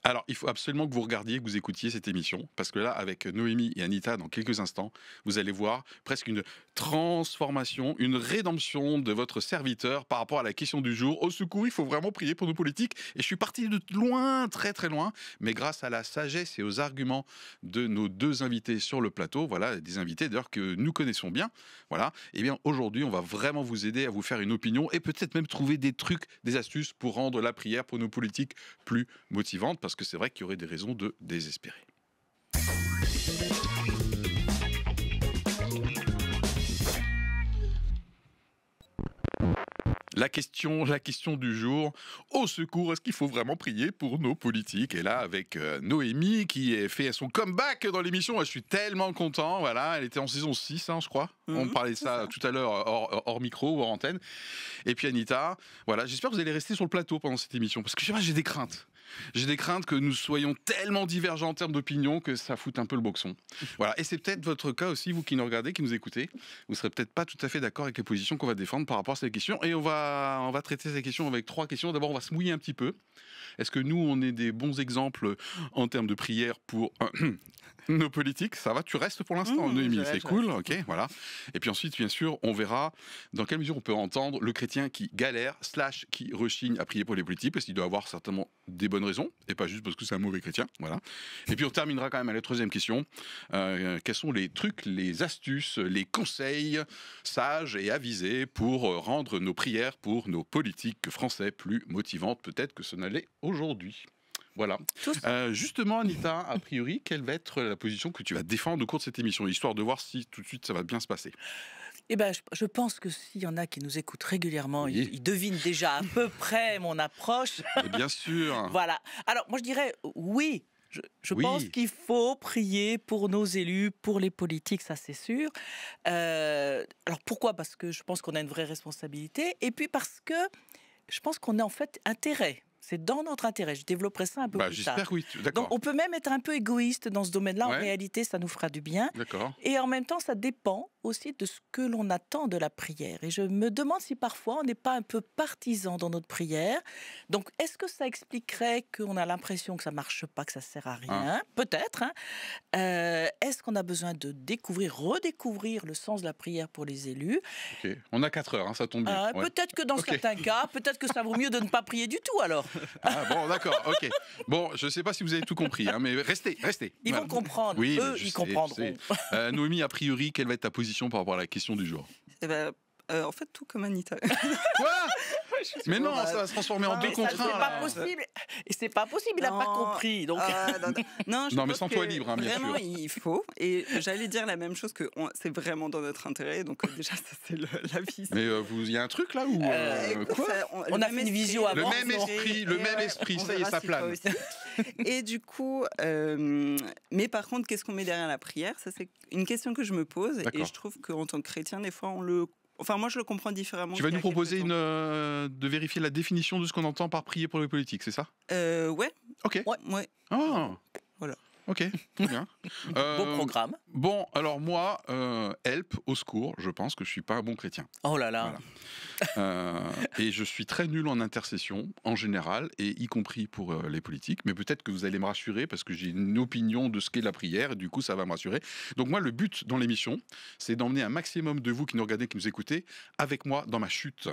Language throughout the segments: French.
Alors, il faut absolument que vous regardiez, que vous écoutiez cette émission, parce que là, avec Noémie et Anita, dans quelques instants, vous allez voir presque une transformation, une rédemption de votre serviteur par rapport à la question du jour. Au secours, il faut vraiment prier pour nos politiques. Et je suis parti de loin, très très loin, mais grâce à la sagesse et aux arguments de nos deux invités sur le plateau, voilà, des invités d'ailleurs que nous connaissons bien, voilà, et bien aujourd'hui, on va vraiment vous aider à vous faire une opinion et peut-être même trouver des trucs, des astuces pour rendre la prière pour nos politiques plus motivante, parce que c'est vrai qu'il y aurait des raisons de désespérer. La question du jour, au secours, est-ce qu'il faut vraiment prier pour nos politiques? Et là, avec Noémie, qui a fait son comeback dans l'émission, je suis tellement content, voilà, elle était en saison 6, hein, je crois, on parlait de ça tout à l'heure, hors micro ou hors antenne. Et puis Anita, voilà, j'espère que vous allez rester sur le plateau pendant cette émission, parce que je sais pas, j'ai des craintes. J'ai des craintes que nous soyons tellement divergents en termes d'opinion que ça foute un peu le boxon. Voilà. Et c'est peut-être votre cas aussi, vous qui nous regardez, qui nous écoutez. Vous serez peut-être pas tout à fait d'accord avec les positions qu'on va défendre par rapport à ces questions. Et on va traiter ces questions avec 3 questions. D'abord, on va se mouiller un petit peu. Est-ce que nous, on est des bons exemples en termes de prière pour nos politiques? Ça va, tu restes pour l'instant, Noémie, c'est cool, ok, voilà. Et puis ensuite, bien sûr, on verra dans quelle mesure on peut entendre le chrétien qui galère, / qui rechigne à prier pour les politiques, parce qu'il doit avoir certainement des bonnes raisons, et pas juste parce que c'est un mauvais chrétien, voilà. Et puis on terminera quand même à la 3e question. Quels sont les trucs, les astuces, les conseils sages et avisés pour rendre nos prières pour nos politiques français plus motivantes, peut-être que ce n'allait aujourd'hui. Voilà. Justement, Anita, a priori, quelle va être la position que tu vas défendre au cours de cette émission, histoire de voir si tout de suite ça va bien se passer? Eh ben, je pense que s'il y en a qui nous écoutent régulièrement, oui, ils devinent déjà à peu près mon approche. Et bien sûr. Voilà. Alors, moi, je dirais oui. Je pense qu'il faut prier pour nos élus, pour les politiques, ça c'est sûr. Alors pourquoi? Parce que je pense qu'on a une vraie responsabilité. Et puis parce que je pense qu'on a en fait intérêt. C'est dans notre intérêt. Je développerai ça un peu plus tard. J'espère que oui, d'accord. Donc on peut même être un peu égoïste dans ce domaine-là. En réalité, ça nous fera du bien. D'accord. Et en même temps, ça dépend aussi de ce que l'on attend de la prière. Et je me demande si parfois on n'est pas un peu partisan dans notre prière. Donc est-ce que ça expliquerait qu'on a l'impression que ça marche pas, que ça sert à rien? Peut-être. Hein. Est-ce qu'on a besoin de redécouvrir le sens de la prière pour les élus? Ok. On a 4 heures, hein, ça tombe bien. Peut-être que dans certains cas, peut-être que ça vaut mieux de ne pas prier du tout alors. Ah bon, d'accord, ok. Bon, je ne sais pas si vous avez tout compris, hein, mais restez. Ils vont comprendre, oui, eux, ils comprendront. Noémie, a priori, quelle va être ta position par rapport à la question du jour? En fait, tout comme Anita. Quoi? Mais non, ça va se transformer en 2 contre 1. C'est pas possible. Et c'est pas possible, il n'a pas compris. Donc... non, mais sens-toi libre, hein, bien sûr. Vraiment, il faut. Et j'allais dire la même chose, que c'est vraiment dans notre intérêt. Donc déjà, ça c'est l'avis. Mais il y a un truc là où quoi? On a fait une visio avant. Le même esprit, ça y est, ça plane. Et du coup, mais par contre, qu'est-ce qu'on met derrière la prière? Ça, c'est une question que je me pose. Et je trouve qu'en tant que chrétien, des fois, moi, je le comprends différemment. Tu vas nous proposer de vérifier la définition de ce qu'on entend par prier pour les politiques, c'est ça? Ouais. Ok. Ouais. Ah. Voilà. Ok, très bien. Beau programme. Bon, alors moi, help, au secours, je pense que je suis pas un bon chrétien. Oh là là. Voilà. Et je suis très nul en intercession, en général, et y compris pour les politiques. Mais peut-être que vous allez me rassurer, parce que j'ai une opinion de ce qu'est la prière, et du coup, ça va me rassurer. Donc moi, le but dans l'émission, c'est d'emmener un maximum de vous qui nous regardez, qui nous écoutez, avec moi dans ma chute,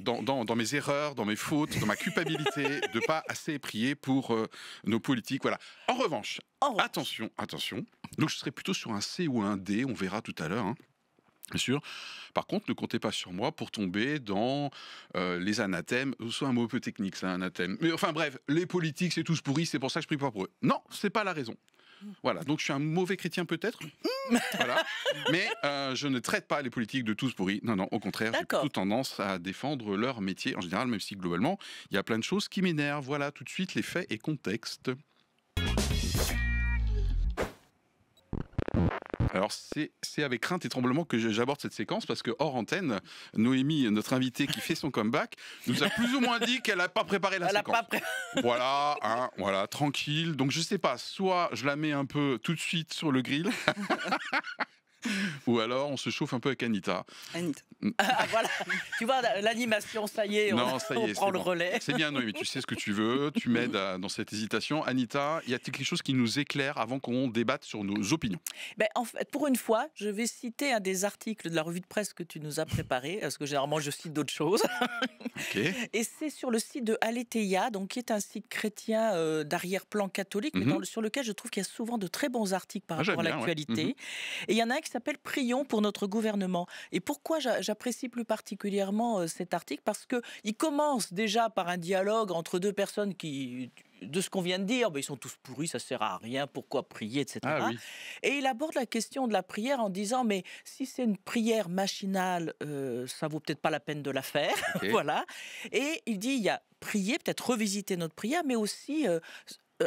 dans mes erreurs, dans mes fautes, dans ma culpabilité, de pas assez prier pour nos politiques. Voilà. En revanche, attention, donc je serai plutôt sur un C ou un D, on verra tout à l'heure, hein, bien sûr. Par contre, ne comptez pas sur moi pour tomber dans les anathèmes, soit un mot un peu technique, ça, anathème. Mais enfin bref, les politiques, c'est tous pourris, c'est pour ça que je prie pas pour eux. Non, c'est pas la raison. Voilà, donc je suis un mauvais chrétien peut-être, voilà. Mais je ne traite pas les politiques de tous pourris. Non, au contraire, j'ai plutôt tendance à défendre leur métier en général, même si globalement, il y a plein de choses qui m'énervent. Voilà, tout de suite, les faits et contexte. Alors c'est avec crainte et tremblement que j'aborde cette séquence, parce que hors antenne, Noémie, notre invitée qui fait son comeback, nous a plus ou moins dit qu'elle n'a pas préparé la séquence. Voilà, hein, voilà, tranquille. Donc je sais pas, soit je la mets un peu tout de suite sur le grill, Ou alors on se chauffe un peu avec Anita. Anita. Ah, voilà, tu vois, l'animation, ça y est, Non, ça y est, on prend le bon. relais. C'est bien, Noémie, tu sais ce que tu veux, tu m'aides dans cette hésitation. Anita, y a-t-il quelque chose qui nous éclaire avant qu'on débatte sur nos opinions? Ben, en fait, pour une fois, je vais citer un des articles de la revue de presse que tu nous as préparé, parce que généralement je cite d'autres choses. Ok. Et c'est sur le site de Aletheia, donc qui est un site chrétien d'arrière-plan catholique, mais sur lequel je trouve qu'il y a souvent de très bons articles par rapport à j'aime bien, ouais. l'actualité. Et il y en a un qui s'appelle Prions pour notre gouvernement. Et pourquoi j'apprécie plus particulièrement cet article? Parce qu'il commence déjà par un dialogue entre deux personnes qui, de ce qu'on vient de dire, ils sont tous pourris, ça sert à rien, pourquoi prier, etc. Ah oui. Et il aborde la question de la prière en disant, mais si c'est une prière machinale, ça vaut peut-être pas la peine de la faire. Ok. Voilà. Et il dit, il y a prier, peut-être revisiter notre prière, mais aussi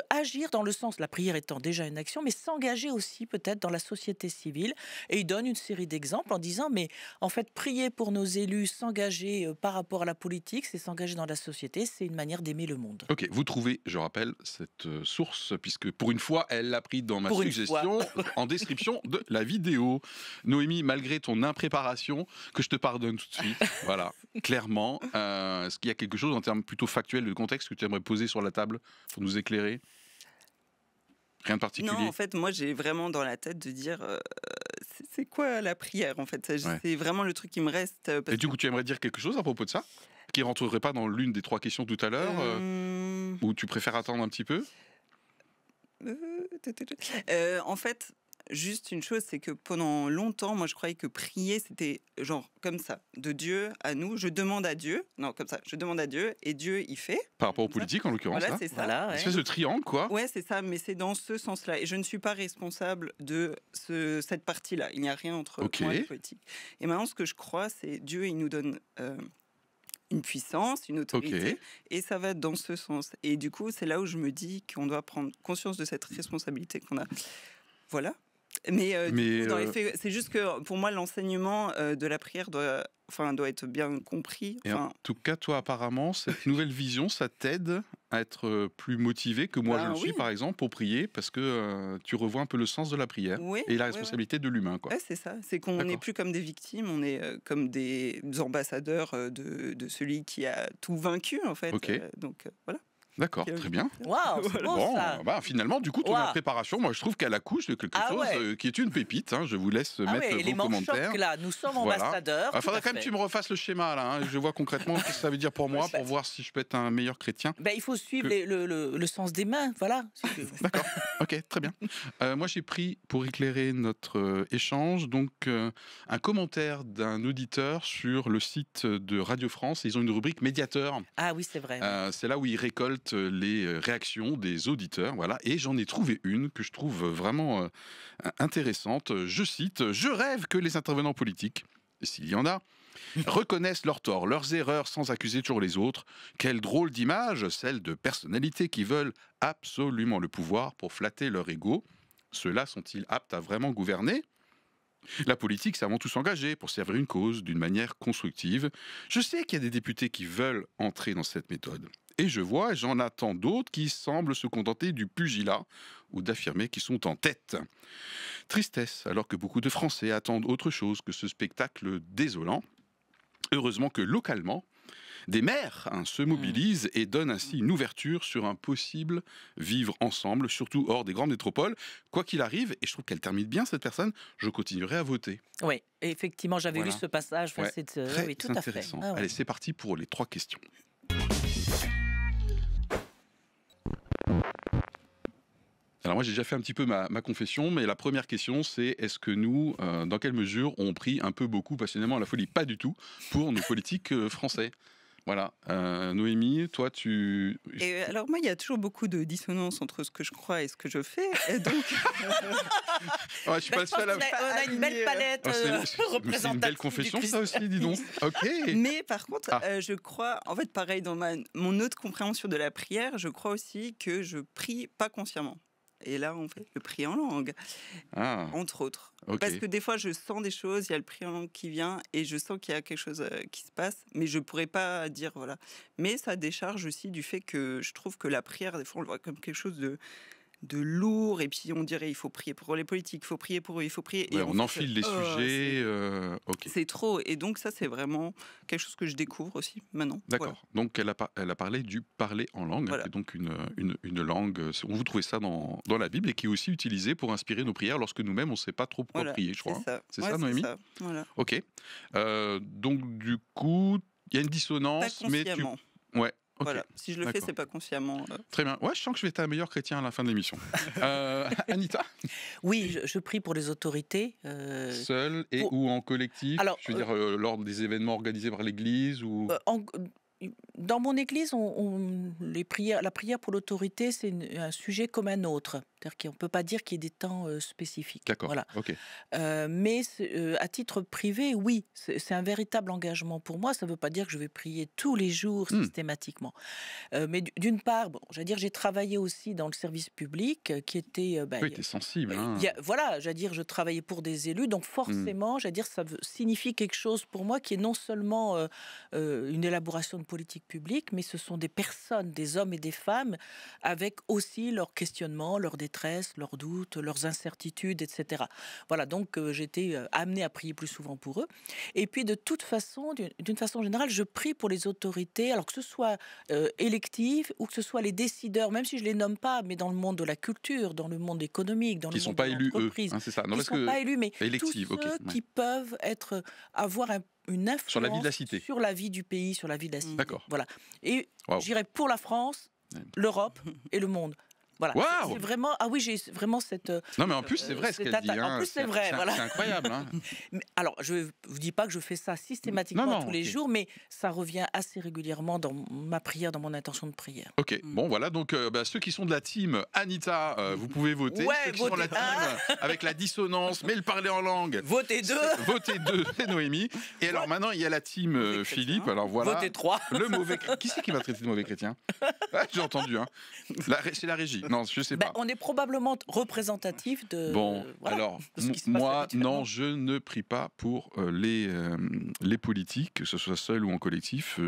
agir dans le sens, la prière étant déjà une action, mais s'engager aussi peut-être dans la société civile. Et il donne une série d'exemples en disant, mais en fait, prier pour nos élus, s'engager par rapport à la politique, c'est s'engager dans la société, c'est une manière d'aimer le monde. Ok, vous trouvez, je rappelle, cette source, puisque pour une fois, elle l'a pris dans ma Pour une suggestion, en description de la vidéo. Noémie, malgré ton impréparation, que je te pardonne tout de suite, voilà, clairement, est-ce qu'il y a quelque chose en termes plutôt factuels de contexte que tu aimerais poser sur la table pour nous éclairer? Rien de particulier? Non, en fait, moi, j'ai vraiment dans la tête de dire c'est quoi la prière, en fait. C'est vraiment le truc qui me reste. Et du coup, tu aimerais dire quelque chose à propos de ça? Qui ne rentrerait pas dans l'une des trois questions tout à l'heure? Ou tu préfères attendre un petit peu? En fait, juste une chose, c'est que pendant longtemps, moi, je croyais que prier, c'était genre comme ça, de Dieu à nous. Je demande à Dieu, non, comme ça, je demande à Dieu et Dieu, il fait. Par rapport aux politiques, en l'occurrence, Voilà, là. c'est ça. Voilà, Une ouais. espèce de triangle, quoi. Ouais, c'est ça, mais c'est dans ce sens-là. Et je ne suis pas responsable de cette partie-là. Il n'y a rien entre moi et la politique. Et maintenant, ce que je crois, c'est Dieu, il nous donne une puissance, une autorité, et ça va dans ce sens. Et du coup, c'est là où je me dis qu'on doit prendre conscience de cette responsabilité qu'on a. Voilà. Mais dans les faits, c'est juste que pour moi, l'enseignement de la prière doit être bien compris. Et en tout cas, toi, apparemment, cette nouvelle vision, ça t'aide à être plus motivé que moi je le suis, par exemple, pour prier, parce que tu revois un peu le sens de la prière et la responsabilité de l'humain. Ouais, c'est ça. C'est qu'on n'est plus comme des victimes, on est comme des ambassadeurs de celui qui a tout vaincu, en fait. Donc, voilà. D'accord, très bien. Waouh, c'est beau, bon, ça. Finalement, du coup, ton préparation, moi, je trouve qu'elle accouche de quelque chose qui est une pépite. Hein. Je vous laisse mettre vos commentaires. Choc, là, nous sommes ambassadeurs. Il faudrait quand même que tu me refasses le schéma, là. Hein. Je vois concrètement ce que ça veut dire pour moi, pour voir si je peux être un meilleur chrétien. Il faut suivre le sens des mains, voilà. D'accord, ok, très bien. Moi, j'ai pris, pour éclairer notre échange, donc un commentaire d'un auditeur sur le site de Radio France. Ils ont une rubrique médiateur. Ah oui, c'est vrai. C'est là où ils récoltent les réactions des auditeurs, voilà. Et j'en ai trouvé une que je trouve vraiment intéressante. Je cite: « Je rêve que les intervenants politiques, s'il y en a, reconnaissent leurs torts, leurs erreurs sans accuser toujours les autres. Quelle drôle d'image, celle de personnalités qui veulent absolument le pouvoir pour flatter leur ego. Ceux-là sont-ils aptes à vraiment gouverner ? La politique, c'est avant tout s'engager pour servir une cause d'une manière constructive. Je sais qu'il y a des députés qui veulent entrer dans cette méthode. Et je vois, et j'en attends d'autres qui semblent se contenter du pugilat ou d'affirmer qu'ils sont en tête. Tristesse, alors que beaucoup de Français attendent autre chose que ce spectacle désolant. Heureusement que localement, des maires se mobilisent et donnent ainsi une ouverture sur un possible vivre ensemble, surtout hors des grandes métropoles. Quoi qu'il arrive, et je trouve qu'elle termine bien cette personne, je continuerai à voter. Oui, effectivement, j'avais lu ce passage. C'est très tout intéressant. À fait. Allez, c'est parti pour les 3 questions. Alors moi j'ai déjà fait un petit peu ma confession, mais la première question c'est: est-ce que nous, dans quelle mesure, on prie un peu, beaucoup, passionnément à la folie? Pas du tout, pour nos politiques français. Voilà. Noémie, toi tu... Et alors moi il y a toujours beaucoup de dissonance entre ce que je crois et ce que je fais, et donc... je suis pas le seul à... On a une belle palette représentative. C'est une belle confession ça aussi, dis donc. Ok. Mais par contre, je crois, en fait pareil, dans mon autre compréhension de la prière, je crois aussi que je prie pas consciemment. Et là, on fait le prier en langue, entre autres. Parce que des fois, je sens des choses, il y a le prier en langue qui vient, et je sens qu'il y a quelque chose qui se passe, mais je ne pourrais pas dire, voilà. Mais ça décharge aussi du fait que je trouve que la prière, des fois, on le voit comme quelque chose lourd, et puis on dirait il faut prier pour les politiques, il faut prier pour eux, il faut prier. Ouais, on enfile les sujets. C'est trop, et donc ça c'est vraiment quelque chose que je découvre aussi maintenant. D'accord. Voilà. Donc elle a parlé du parler en langue, qui est donc une langue. Vous trouvez ça dans la Bible et qui est aussi utilisée pour inspirer nos prières lorsque nous-mêmes on ne sait pas trop pourquoi prier, je crois. C'est ça, Noémie. Voilà. Ok. Donc du coup, il y a une dissonance, pas consciemment. Ouais. Okay. Voilà. Si je le fais, c'est pas consciemment. Très bien. Ouais, je sens que je vais être un meilleur chrétien à la fin de l'émission. Anita? Oui, je prie pour les autorités. Seul ou en collectif? Alors, je veux dire, lors des événements organisés par l'Église ou... Dans mon église, la prière pour l'autorité, c'est un sujet comme un autre. C'est-à-dire qu'on ne peut pas dire qu'il y ait des temps spécifiques. D'accord, voilà. ok. Mais à titre privé, oui, c'est un véritable engagement pour moi. Ça ne veut pas dire que je vais prier tous les jours systématiquement. Mais d'une part, j'allais dire, j'ai travaillé aussi dans le service public qui était... oui, tu es sensible. Voilà, j'allais dire, je travaillais pour des élus. Donc forcément, j'allais dire, ça signifie quelque chose pour moi qui est non seulement une élaboration de politique publique, mais ce sont des personnes, des hommes et des femmes, avec aussi leurs questionnements, leurs détresse, leurs doutes, leurs incertitudes, etc. Voilà, donc j'ai été amenée à prier plus souvent pour eux. Et puis de toute façon, d'une façon générale, je prie pour les autorités, alors que ce soit électives ou que ce soit les décideurs, même si je les nomme pas, mais dans le monde de la culture, dans le monde économique, dans le monde de l'entreprise. Hein, c'est ça. Non, ils ne sont pas élus, mais élective, tous ceux qui peuvent avoir une influence sur la vie de la cité, sur la vie du pays, sur la vie de la cité. D'accord. Voilà. Et j'irai pour la France, l'Europe et le monde. Voilà. Wow. C'est vraiment. Ah oui, j'ai vraiment cette. Non, mais en plus, c'est vrai ce qu'elle dit. En plus, c'est vrai. Voilà. C'est incroyable. Hein. Alors, je ne vous dis pas que je fais ça systématiquement tous les jours, mais ça revient assez régulièrement dans ma prière, dans mon intention de prière. Ok. Bon, voilà. Donc, ceux qui sont de la team Anita, vous pouvez voter. Ouais, ceux qui sont de la team avec la dissonance, mais le parler en langue. Votez 2. Votez 2, c'est Noémie. Et alors, maintenant, il y a la team Philippe. Alors, voilà. Votez 3. Le mauvais. Qui c'est qui va traiter de mauvais chrétien? J'ai entendu. Hein. C'est la régie. Non, je sais pas. On est probablement représentatif de. Bon, alors, moi, non, je ne prie pas pour les politiques, que ce soit seul ou en collectif.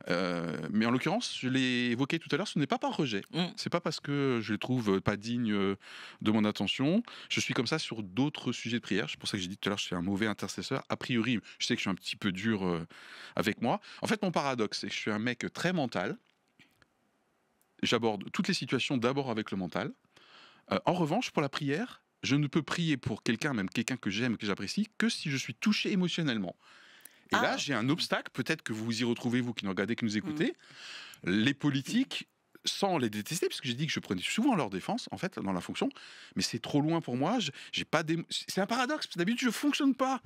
Mais en l'occurrence, je l'ai évoqué tout à l'heure, ce n'est pas par rejet. C'est pas parce que je les trouve pas dignes de mon attention. Je suis comme ça sur d'autres sujets de prière. C'est pour ça que j'ai dit tout à l'heure, je suis un mauvais intercesseur. A priori, je sais que je suis un petit peu dur avec moi. En fait, mon paradoxe, c'est que je suis un mec très mental. J'aborde toutes les situations d'abord avec le mental. En revanche, pour la prière, je ne peux prier pour quelqu'un, même quelqu'un que j'aime, que j'apprécie, que si je suis touché émotionnellement. Et là, j'ai un obstacle, peut-être que vous vous y retrouvez, vous qui nous regardez, qui nous écoutez. Les politiques, sans les détester, parce que j'ai dit que je prenais souvent leur défense, en fait, dans la fonction, mais c'est trop loin pour moi. J'ai pas c'est un paradoxe, parce que d'habitude, je ne fonctionne pas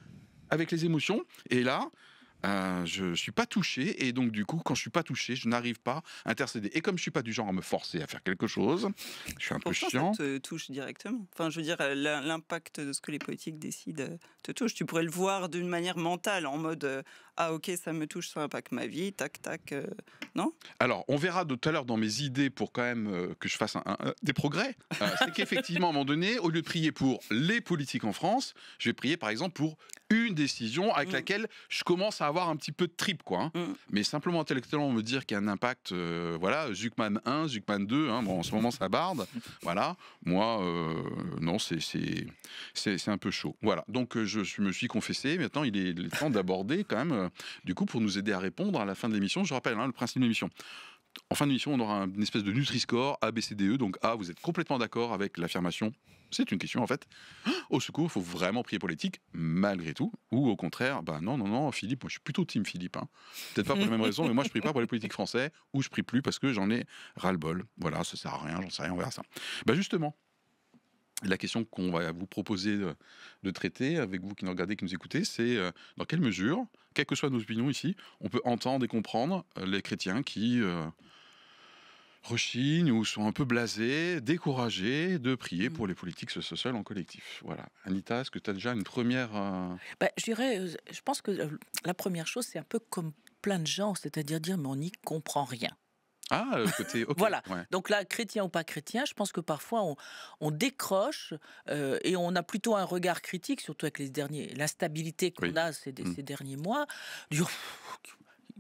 avec les émotions. Et là... je ne suis pas touché, et donc du coup, quand je ne suis pas touché, je n'arrive pas à intercéder. Et comme je ne suis pas du genre à me forcer à faire quelque chose, je suis un peu chiant. Ça te touche directement. Enfin, je veux dire, l'impact de ce que les politiques décident te touche. Tu pourrais le voir d'une manière mentale, en mode ah ok, ça me touche, ça impacte ma vie, tac tac, non? Alors, on verra tout à l'heure dans mes idées pour quand même que je fasse des progrès. C'est qu'effectivement, à un moment donné, au lieu de prier pour les politiques en France, je vais prier par exemple pour une décision avec laquelle je commence à avoir un petit peu de trip, quoi. Hein. Mais simplement intellectuellement me dire qu'il y a un impact, voilà, Zuckman 1, Zuckman 2, hein, bon, en ce moment ça barde, voilà. Moi, non, c'est un peu chaud. Voilà, donc je me suis confessé. Maintenant, il est temps d'aborder quand même, du coup, pour nous aider à répondre à la fin de l'émission. Je rappelle le principe de l'émission. En fin d'émission, on aura une espèce de Nutri-Score A, B, C, D, E. Donc A, vous êtes complètement d'accord avec l'affirmation. C'est une question en fait. Au secours, il faut vraiment prier pour l'éthique, malgré tout. Ou au contraire, non, Philippe, moi je suis plutôt team Philippe. Hein. Peut-être pas pour les mêmes raisons, mais moi je prie pas pour les politiques français, ou je prie plus parce que j'en ai ras-le-bol. Voilà, ça sert à rien, j'en sais rien, on verra ça. Justement, la question qu'on va vous proposer de traiter, avec vous qui nous regardez, qui nous écoutez, c'est dans quelle mesure, quelles que soient nos opinions ici, on peut entendre et comprendre les chrétiens qui rechignent ou sont un peu blasés, découragés de prier pour les politiques sociales en collectif. Voilà. Anita, est-ce que tu as déjà une première... je dirais, je pense que la première chose, c'est un peu comme plein de gens, c'est-à-dire dire, mais on n'y comprend rien. Ah, le côté... Okay, voilà. Ouais. Donc là, chrétien ou pas chrétien, je pense que parfois on décroche et on a plutôt un regard critique, surtout avec l'instabilité qu'on a ces derniers mois.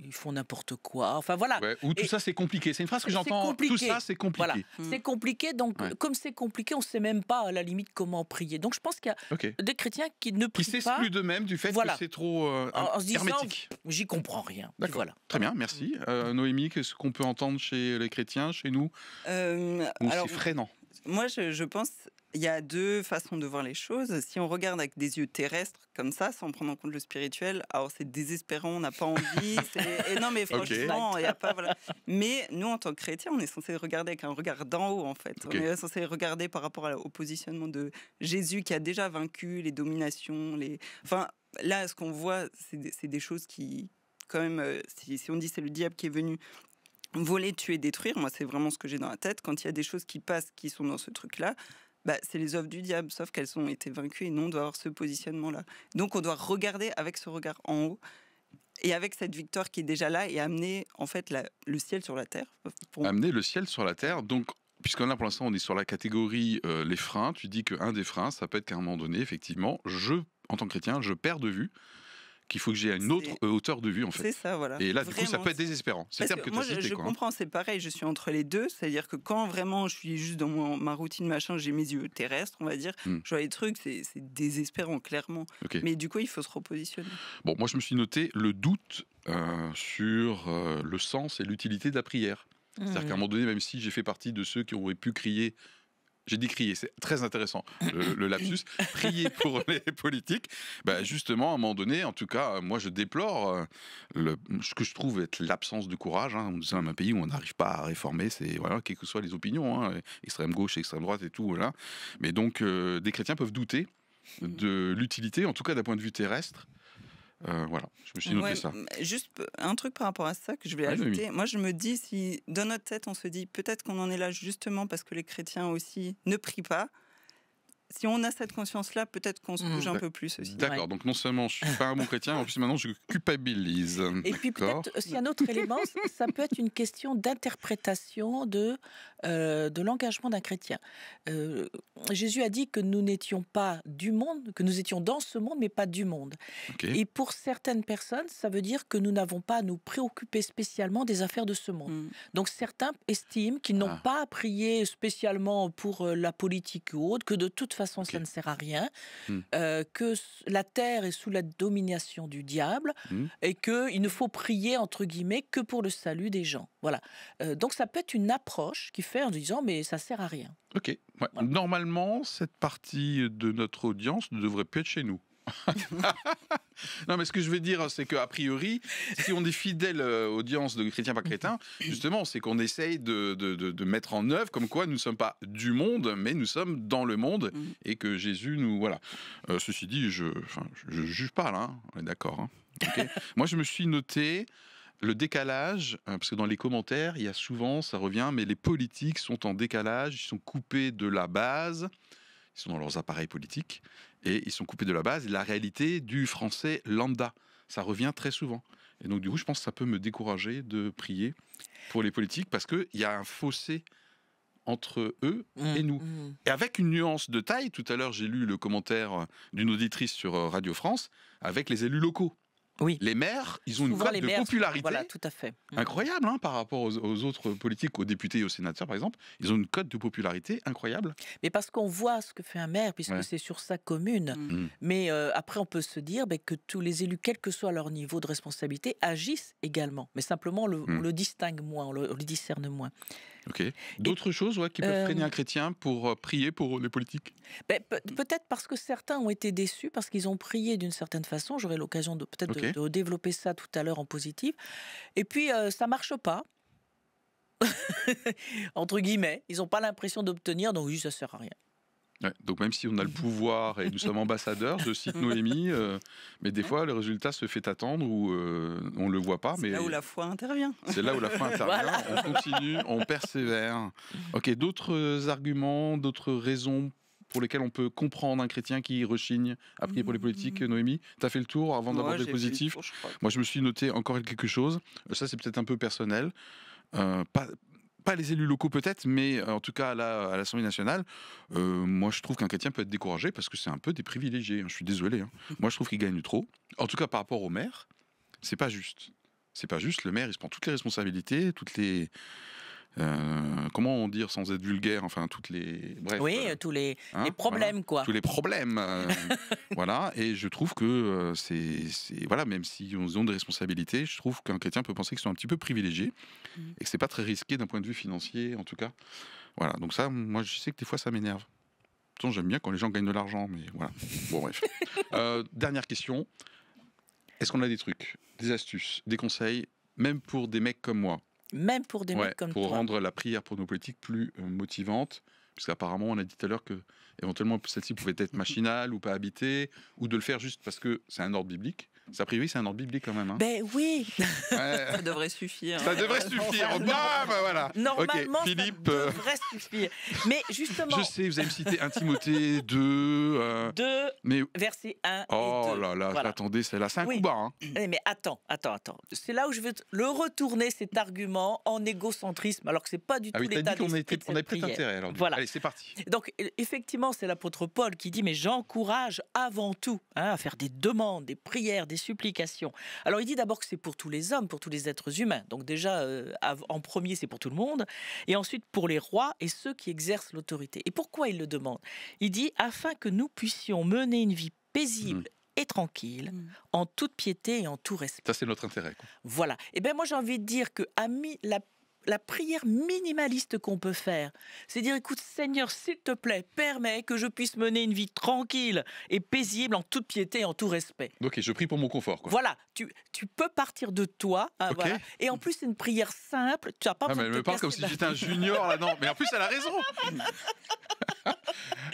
ils font n'importe quoi. Enfin voilà. Ouais, ou tout ça c'est compliqué. C'est une phrase que j'entends. Tout ça c'est compliqué. Voilà. C'est compliqué, donc comme c'est compliqué, on ne sait même pas à la limite comment prier. Donc je pense qu'il y a des chrétiens qui ne prient pas. Qui s'excluent d'eux-mêmes du fait que c'est trop en se disant, hermétique. J'y comprends rien. D'accord. Voilà. Très bien, merci. Noémie, qu'est-ce qu'on peut entendre chez les chrétiens, chez nous ou c'est freinant? Moi, je pense il y a deux façons de voir les choses. Si on regarde avec des yeux terrestres, comme ça, sans prendre en compte le spirituel, alors c'est désespérant, on n'a pas envie. Et non, mais franchement, il y a pas. Voilà. Mais nous, en tant que chrétiens, on est censé regarder avec un regard d'en haut, en fait. On est censé regarder par rapport au positionnement de Jésus qui a déjà vaincu les dominations. Enfin, là, ce qu'on voit, c'est des choses qui, quand même, si on dit c'est le diable qui est venu voler, tuer, détruire, moi, c'est vraiment ce que j'ai dans la tête. Quand il y a des choses qui passent, qui sont dans ce truc-là, c'est les œuvres du diable, sauf qu'elles ont été vaincues et nous, on doit avoir ce positionnement-là. Donc, on doit regarder avec ce regard en haut et avec cette victoire qui est déjà là et amener, en fait, le ciel sur la terre. Amener le ciel sur la terre, donc... Puisque là, pour l'instant, on est sur la catégorie les freins, tu dis qu'un des freins, ça peut être qu'à un moment donné, effectivement, en tant que chrétien, je perds de vue qu'il faut que j'ai une autre hauteur de vue, en fait. C'est ça, voilà. Et là, du coup, ça peut être désespérant. C'est le terme que tu as cité, je comprends, c'est pareil, je suis entre les deux. C'est-à-dire que quand vraiment je suis juste dans ma routine, machin, j'ai mes yeux terrestres, on va dire, je vois les trucs, c'est désespérant, clairement. Mais du coup, il faut se repositionner. Bon, moi, je me suis noté le doute sur le sens et l'utilité de la prière. C'est-à-dire qu'à un moment donné, même si j'ai fait partie de ceux qui auraient pu crier, j'ai dit crier, c'est très intéressant, le lapsus, prier pour les politiques, justement, à un moment donné, en tout cas, moi je déplore ce que je trouve être l'absence de courage. Nous sommes un pays où on n'arrive pas à réformer, quelles que soient les opinions, extrême gauche, extrême droite et tout, voilà. Mais donc, des chrétiens peuvent douter de l'utilité, en tout cas d'un point de vue terrestre. Voilà, je me suis noté ça. Juste un truc par rapport à ça que je vais ajouter. Moi, je me dis, si dans notre tête, on se dit peut-être qu'on en est là justement parce que les chrétiens aussi ne prient pas, si on a cette conscience-là, peut-être qu'on se bouge un peu plus aussi. D'accord, donc non seulement je suis pas un bon chrétien, en plus maintenant je culpabilise. Et puis peut-être aussi un autre élément, ça peut être une question d'interprétation de l'engagement d'un chrétien. Jésus a dit que nous n'étions pas du monde, que nous étions dans ce monde, mais pas du monde. Et pour certaines personnes, ça veut dire que nous n'avons pas à nous préoccuper spécialement des affaires de ce monde. Donc certains estiment qu'ils n'ont pas à prier spécialement pour la politique ou autre, que de toute façon ça ne sert à rien, que la terre est sous la domination du diable et qu'il ne faut prier entre guillemets que pour le salut des gens. Voilà. Donc ça peut être une approche qui fait en disant mais ça sert à rien. Ok. Ouais. Voilà. Normalement, cette partie de notre audience ne devrait plus être chez nous. Non, mais ce que je veux dire, c'est qu'a priori, si on est fidèle audience de chrétiens pas chrétiens, justement, c'est qu'on essaye de mettre en œuvre comme quoi nous ne sommes pas du monde, mais nous sommes dans le monde et que Jésus nous... Voilà. Ceci dit, je juge pas là, on est d'accord. Okay. Moi, je me suis noté le décalage, parce que dans les commentaires, il y a souvent, ça revient, mais les politiques sont en décalage, ils sont coupés de la base, ils sont dans leurs appareils politiques, et ils sont coupés de la base, et la réalité du français lambda, ça revient très souvent. Et donc du coup, je pense que ça peut me décourager de prier pour les politiques, parce qu'il y a un fossé entre eux et nous. Et avec une nuance de taille, tout à l'heure j'ai lu le commentaire d'une auditrice sur Radio France, avec les élus locaux. Oui. Les maires, ils ont une cote de popularité tout à fait. Incroyable par rapport aux autres politiques, aux députés et aux sénateurs par exemple. Ils ont une cote de popularité incroyable. Mais parce qu'on voit ce que fait un maire, puisque c'est sur sa commune. Mais après, on peut se dire que tous les élus, quel que soit leur niveau de responsabilité, agissent également. Mais simplement, on le distingue moins, on le discerne moins. Ok. D'autres choses qui peuvent freiner un chrétien pour prier pour les politiques? Peut-être parce que certains ont été déçus, parce qu'ils ont prié d'une certaine façon. J'aurai l'occasion de développer ça tout à l'heure en positif. Et puis, ça ne marche pas. Entre guillemets. Ils n'ont pas l'impression d'obtenir, donc oui, ça ne sert à rien. Ouais, donc même si on a le pouvoir et nous sommes ambassadeurs, je cite Noémie, mais des fois le résultat se fait attendre ou on ne le voit pas. C'est là où la foi intervient. C'est là où la foi intervient, voilà. On continue, on persévère. Ok, d'autres arguments, d'autres raisons pour lesquelles on peut comprendre un chrétien qui rechigne à prier pour les politiques, Noémie? Tu as fait le tour avant d'aborder le positif? Moi je me suis noté encore quelque chose, ça c'est peut-être un peu personnel, pas les élus locaux peut-être, mais en tout cas à l'Assemblée nationale, moi je trouve qu'un chrétien peut être découragé parce que c'est un peu des privilégiés, je suis désolé. Moi je trouve qu'ils gagnent trop. En tout cas par rapport aux maires, c'est pas juste. C'est pas juste le maire, il se prend toutes les responsabilités, toutes les... comment dire sans être vulgaire, enfin toutes les... Bref, oui, tous les problèmes, voilà, quoi. tous les problèmes. Voilà, et je trouve que voilà, même s'ils ont des responsabilités, je trouve qu'un chrétien peut penser qu'ils sont un petit peu privilégiés et que c'est pas très risqué d'un point de vue financier, en tout cas. Voilà, donc ça, moi je sais que des fois ça m'énerve. Pourtant, j'aime bien quand les gens gagnent de l'argent, mais voilà. Bon, bref. Dernière question. Est-ce qu'on a des trucs, des astuces, des conseils, même pour des mecs comme moi? Même pour des mecs comme pour toi. rendre la prière pour nos politiques plus motivante, parce qu'apparemment on a dit tout à l'heure que éventuellement celle-ci pouvait être machinale ou pas habitée, ou de le faire juste parce que c'est un ordre biblique. A priori, c'est un ordre biblique quand même. Hein. Ben oui. Ça devrait suffire. Ça devrait suffire. Bam, voilà. Normalement, okay. Philippe, ça devrait suffire. Mais justement... Je sais, vous avez me cité 1 Timothée 2... 2, mais... versets 1 oh et 2. Là là, voilà. Attendez, c'est là, c'est un coup bas. Hein. Mais attends. C'est là où je veux le retourner, cet argument, en égocentrisme, alors que c'est pas du tout l'état d'esprit de cette on a peut-être prière. intérêt. Alors, voilà. Allez, c'est parti. Donc, effectivement, c'est l'apôtre Paul qui dit, mais j'encourage avant tout à faire des demandes, des prières, des supplications. Alors il dit d'abord que c'est pour tous les hommes, pour tous les êtres humains. Donc déjà, en premier, c'est pour tout le monde. Et ensuite pour les rois et ceux qui exercent l'autorité. Et pourquoi il le demande? Il dit, afin que nous puissions mener une vie paisible et tranquille, en toute piété et en tout respect. Ça, c'est notre intérêt. Quoi. Voilà. Et bien moi, j'ai envie de dire que la prière minimaliste qu'on peut faire, c'est dire, écoute Seigneur, s'il te plaît, permets que je puisse mener une vie tranquille et paisible en toute piété et en tout respect. Ok, je prie pour mon confort. Quoi. Voilà, tu peux partir de toi. Hein, okay. Voilà. Et en plus, c'est une prière simple. Tu n'as pas besoin mais de elle me parle comme si j'étais un junior là, non. Mais en plus, elle a raison.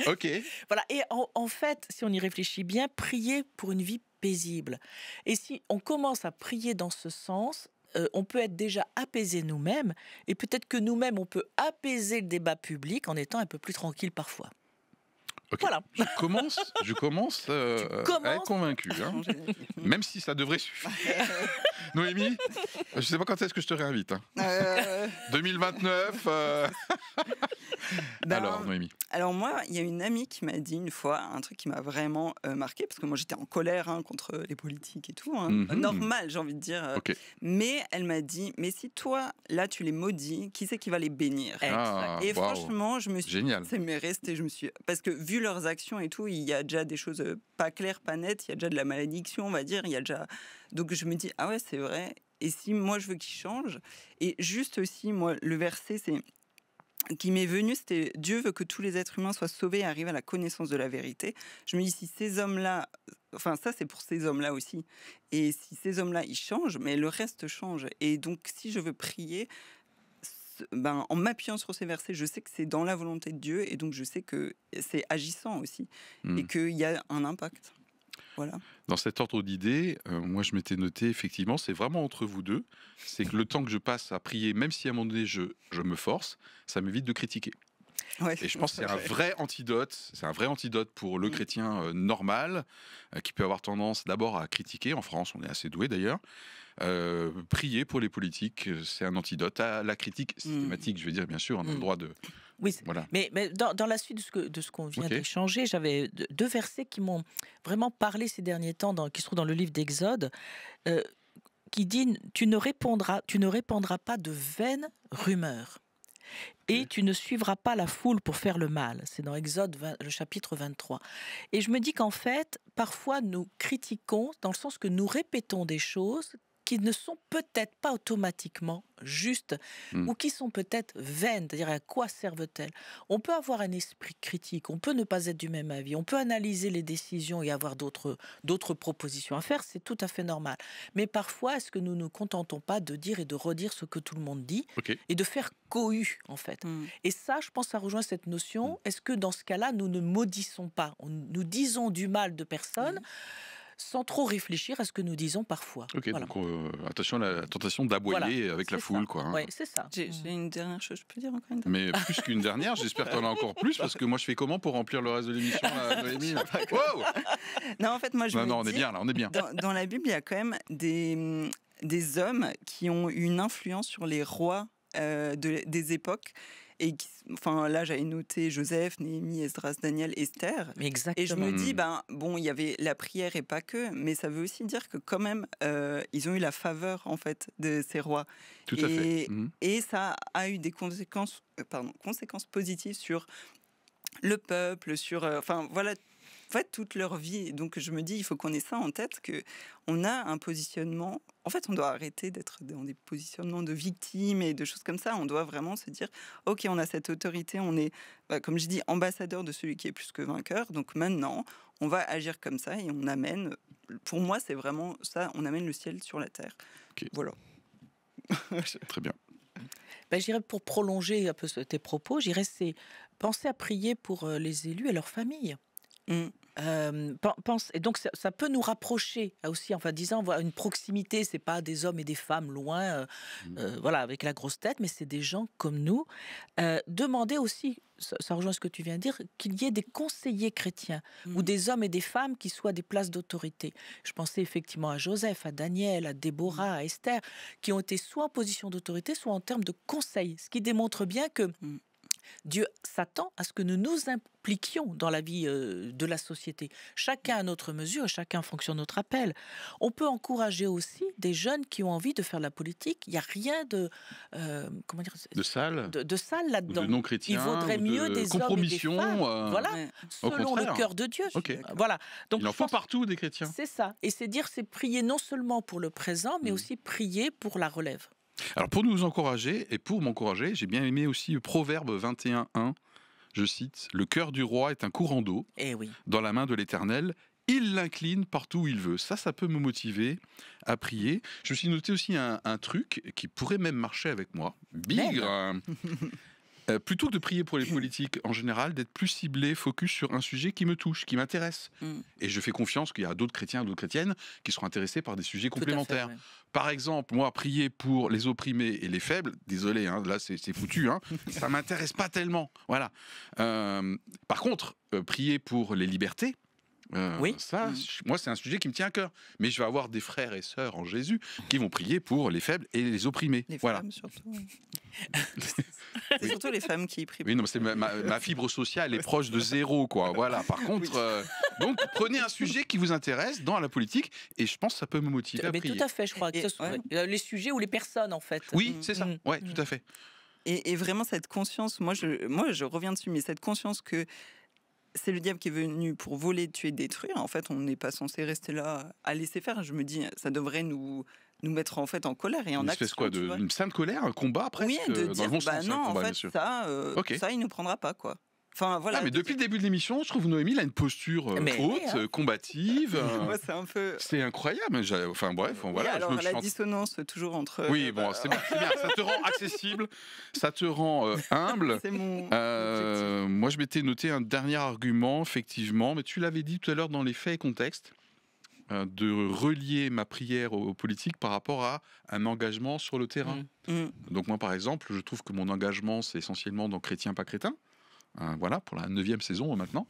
Ok. Voilà, et en fait, si on y réfléchit bien, prier pour une vie paisible. Et si on commence à prier dans ce sens, on peut être déjà apaisé nous-mêmes, et peut-être que nous-mêmes, on peut apaiser le débat public en étant un peu plus tranquille parfois. Okay. Voilà. Je commence à être convaincu. Hein. Même si ça devrait suffire. Noémie, je ne sais pas quand est-ce que je te réinvite. Hein. 2029. Alors, Noémie. Alors moi, il y a une amie qui m'a dit une fois un truc qui m'a vraiment marqué, parce que moi j'étais en colère contre les politiques et tout. Hein. Normal, j'ai envie de dire. Okay. Mais elle m'a dit, mais si toi, là, tu les maudis, qui c'est qui va les bénir? Et franchement, je me suis... Génial. Ça m'est resté, parce que vu leurs actions et tout, il y a déjà des choses pas claires, pas nettes, il y a déjà de la malédiction, on va dire, il y a déjà... Donc je me dis, ah ouais, c'est vrai. Et si moi, je veux qu'ils changent, et juste aussi, moi, le verset, qui m'est venu, c'était « Dieu veut que tous les êtres humains soient sauvés et arrivent à la connaissance de la vérité ». Je me dis, si ces hommes-là... Enfin, ça, c'est pour ces hommes-là aussi. Et si ces hommes-là, ils changent, mais le reste change. Et donc, si je veux prier... en m'appuyant sur ces versets, je sais que c'est dans la volonté de Dieu et donc je sais que c'est agissant aussi et qu'il y a un impact. Voilà. Dans cet ordre d'idées, moi je m'étais noté, effectivement, c'est vraiment entre vous deux, c'est que le temps que je passe à prier, même si à un moment donné je me force, ça m'évite de critiquer. Ouais, et je pense que c'est un vrai antidote pour le chrétien normal, qui peut avoir tendance d'abord à critiquer, en France on est assez doué d'ailleurs. Prier pour les politiques, c'est un antidote à la critique systématique, je veux dire, bien sûr, on a le droit de... Oui, voilà. mais dans la suite de ce qu'on vient d'échanger, j'avais 2 versets qui m'ont vraiment parlé ces derniers temps, qui se trouvent dans le livre d'Exode, qui dit « Tu ne répandras pas de vaines rumeurs. Et tu ne suivras pas la foule pour faire le mal. » C'est dans Exode, le chapitre 23. Et je me dis qu'en fait, parfois nous critiquons dans le sens que nous répétons des choses qui ne sont peut-être pas automatiquement justes ou qui sont peut-être vaines, c'est-à-dire à quoi servent-elles? On peut avoir un esprit critique, on peut ne pas être du même avis, on peut analyser les décisions et avoir d'autres propositions à faire, c'est tout à fait normal. Mais parfois, est-ce que nous ne nous contentons pas de dire et de redire ce que tout le monde dit et de faire cohue, en fait? Et ça, je pense, ça rejoint cette notion. Est-ce que dans ce cas-là, nous ne maudissons pas, nous disons du mal de personnes sans trop réfléchir à ce que nous disons parfois. Ok, voilà. Donc attention à la tentation d'aboyer avec la foule. Quoi, hein. Oui, c'est ça. J'ai une dernière chose, je peux dire encore une dernière. Mais plus qu'une dernière, j'espère que tu en as encore plus, parce que moi je fais comment pour remplir le reste de l'émission, Noémie? Wow. Non, en fait, moi je me dis, on est bien là, on est bien. Dans la Bible, il y a quand même des hommes qui ont une influence sur les rois des époques. et enfin là j'avais noté Joseph, Néhémie, Esdras, Daniel, Esther. Exactement. Et je me dis, bon, il y avait la prière et pas que, mais ça veut aussi dire que quand même, ils ont eu la faveur en fait de ces rois. Tout à fait. Et ça a eu des conséquences positives sur le peuple, sur, enfin voilà, en fait toute leur vie. Donc je me dis, il faut qu'on ait ça en tête, que on a un positionnement. En fait, on doit arrêter d'être dans des positionnements de victimes et de choses comme ça. On doit vraiment se dire, ok, on a cette autorité, on est, comme je dis, ambassadeur de celui qui est plus que vainqueur. Donc maintenant, on va agir comme ça et on amène. Pour moi, c'est vraiment ça. On amène le ciel sur la terre. Okay. Voilà. Très bien. J'irais, pour prolonger un peu tes propos, c'est penser à prier pour les élus et leurs familles. Et donc ça peut nous rapprocher aussi, enfin disant, voilà, une proximité, c'est pas des hommes et des femmes loin, voilà, avec la grosse tête, mais c'est des gens comme nous. Demander aussi, ça rejoint ce que tu viens de dire, qu'il y ait des conseillers chrétiens ou des hommes et des femmes qui soient des places d'autorité. Je pensais effectivement à Joseph, à Daniel, à Déborah, à Esther, qui ont été soit en position d'autorité, soit en termes de conseil, ce qui démontre bien que Dieu s'attend à ce que nous nous impliquions dans la vie de la société. Chacun à notre mesure, chacun en fonction de notre appel. On peut encourager aussi des jeunes qui ont envie de faire de la politique. Il n'y a rien de... comment dire, de sale de sale là-dedans. De non-chrétien. Il vaudrait mieux des hommes et des femmes, voilà, selon le cœur de Dieu. Okay. Voilà. Donc, il en faut partout des chrétiens. C'est ça. Et c'est prier non seulement pour le présent, mais aussi prier pour la relève. Alors pour nous encourager et pour m'encourager, j'ai bien aimé aussi Proverbe 21:1. Je cite: le cœur du roi est un courant d'eau dans la main de l'Éternel. Il l'incline partout où il veut. Ça peut me motiver à prier. Je me suis noté aussi un truc qui pourrait même marcher avec moi. Bigre. Plutôt que de prier pour les politiques en général, d'être plus ciblé, focus sur un sujet qui me touche, qui m'intéresse. Et je fais confiance qu'il y a d'autres chrétiens, d'autres chrétiennes qui seront intéressés par des sujets complémentaires. Par exemple, moi, prier pour les opprimés et les faibles, désolé, hein, là c'est foutu, hein, ça m'intéresse pas tellement. Voilà. Par contre, prier pour les libertés, ça, moi, c'est un sujet qui me tient à cœur. Mais je vais avoir des frères et sœurs en Jésus qui vont prier pour les faibles et les opprimés. Les femmes, surtout. C'est surtout les femmes qui prient. Oui, non, c'est ma fibre sociale est proche de 0, quoi. Voilà. Par contre, donc prenez un sujet qui vous intéresse dans la politique, et je pense que ça peut me motiver à prier. Tout à fait, je crois. Les sujets ou les personnes, en fait. Oui, c'est ça. Ouais, tout à fait. Et vraiment cette conscience, moi je reviens dessus, mais cette conscience que c'est le diable qui est venu pour voler, tuer, détruire. En fait, on n'est pas censé rester là à laisser faire. Je me dis, ça devrait nous mettre en fait en colère et en action. Quoi, une sainte colère, un combat presque, de dire, dans le bon sens, non, combat, en fait, ça, il nous prendra pas, quoi. Enfin, voilà, mais depuis le début de l'émission, je trouve Noémie a une posture haute, combative. Moi, c'est un peu. C'est incroyable. Enfin bref, voilà. Alors, la dissonance toujours entre. Oui, bon, c'est bien. Ça te rend accessible, ça te rend humble. C'est mon. Moi, je m'étais noté un dernier argument, effectivement, mais tu l'avais dit tout à l'heure dans les faits et contextes, de relier ma prière aux politiques par rapport à un engagement sur le terrain. Donc moi, par exemple, je trouve que mon engagement, c'est essentiellement dans Chrétien, pas crétin. Voilà, pour la 9e saison maintenant.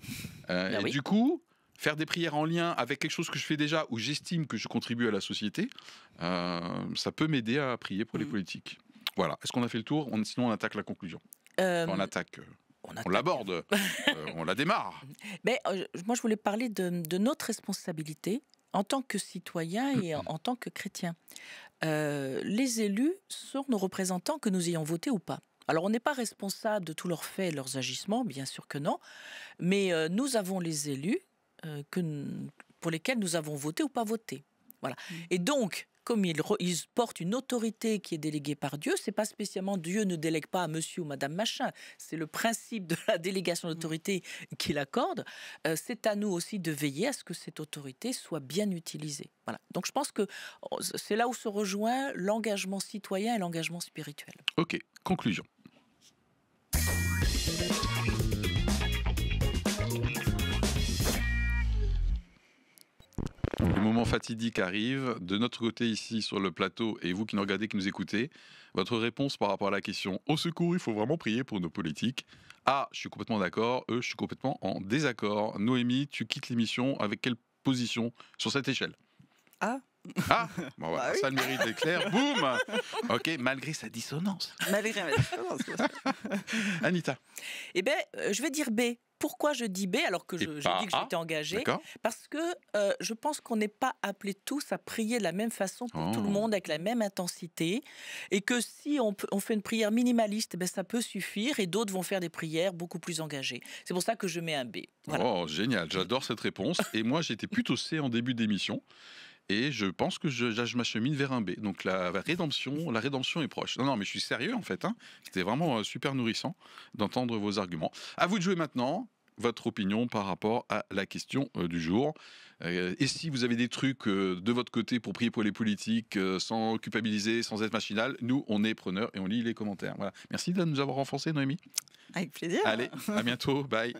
Du coup, faire des prières en lien avec quelque chose que je fais déjà, où j'estime que je contribue à la société, ça peut m'aider à prier pour les politiques. Voilà. Est-ce qu'on a fait le tour? Sinon, on attaque la conclusion. On attaque. On l'aborde, on la démarre. Mais, moi, je voulais parler de notre responsabilité en tant que citoyens et en tant que chrétiens. Les élus sont nos représentants, que nous ayons voté ou pas. Alors, on n'est pas responsable de tous leurs faits et leurs agissements, bien sûr que non, mais nous avons les élus pour lesquels nous avons voté ou pas voté. Voilà. Et donc, comme ils portent une autorité qui est déléguée par Dieu, c'est pas spécialement Dieu ne délègue pas à monsieur ou madame machin, c'est le principe de la délégation d'autorité qu'il accorde. C'est à nous aussi de veiller à ce que cette autorité soit bien utilisée. Voilà. Donc je pense que c'est là où se rejoint l'engagement citoyen et l'engagement spirituel. Ok, conclusion. Le moment fatidique arrive. De notre côté ici sur le plateau, et vous qui nous regardez, qui nous écoutez, votre réponse par rapport à la question « Au secours, il faut vraiment prier pour nos politiques ?» A, je suis complètement d'accord. E, je suis complètement en désaccord. Noémie, tu quittes l'émission avec quelle position sur cette échelle? A. Ah, bon, voilà, Bah oui. ça le mérite d'être clair. Boum. Ok, malgré sa dissonance. Malgré ma différence. Anita. Eh bien, je vais dire B. Pourquoi je dis B alors que Et je pas dis que A, j'étais engagée? d'accord. Parce que je pense qu'on n'est pas appelés tous à prier de la même façon pour tout le Oh. monde, avec la même intensité. Et que si on fait une prière minimaliste, ben, ça peut suffire. Et d'autres vont faire des prières beaucoup plus engagées. C'est pour ça que je mets un B. Voilà. Oh, génial, j'adore cette réponse. Et moi, j'étais plutôt C en début d'émission. Et je pense que je m'achemine vers un B. Donc la rédemption est proche. Non, non, mais je suis sérieux en fait. Hein. C'était vraiment super nourrissant d'entendre vos arguments. À vous de jouer maintenant votre opinion par rapport à la question du jour. Et si vous avez des trucs de votre côté pour prier pour les politiques sans culpabiliser, sans être machinal, nous, on est preneurs et on lit les commentaires. Voilà. Merci de nous avoir renforcés, Noémie. Avec plaisir. Allez, à bientôt. Bye.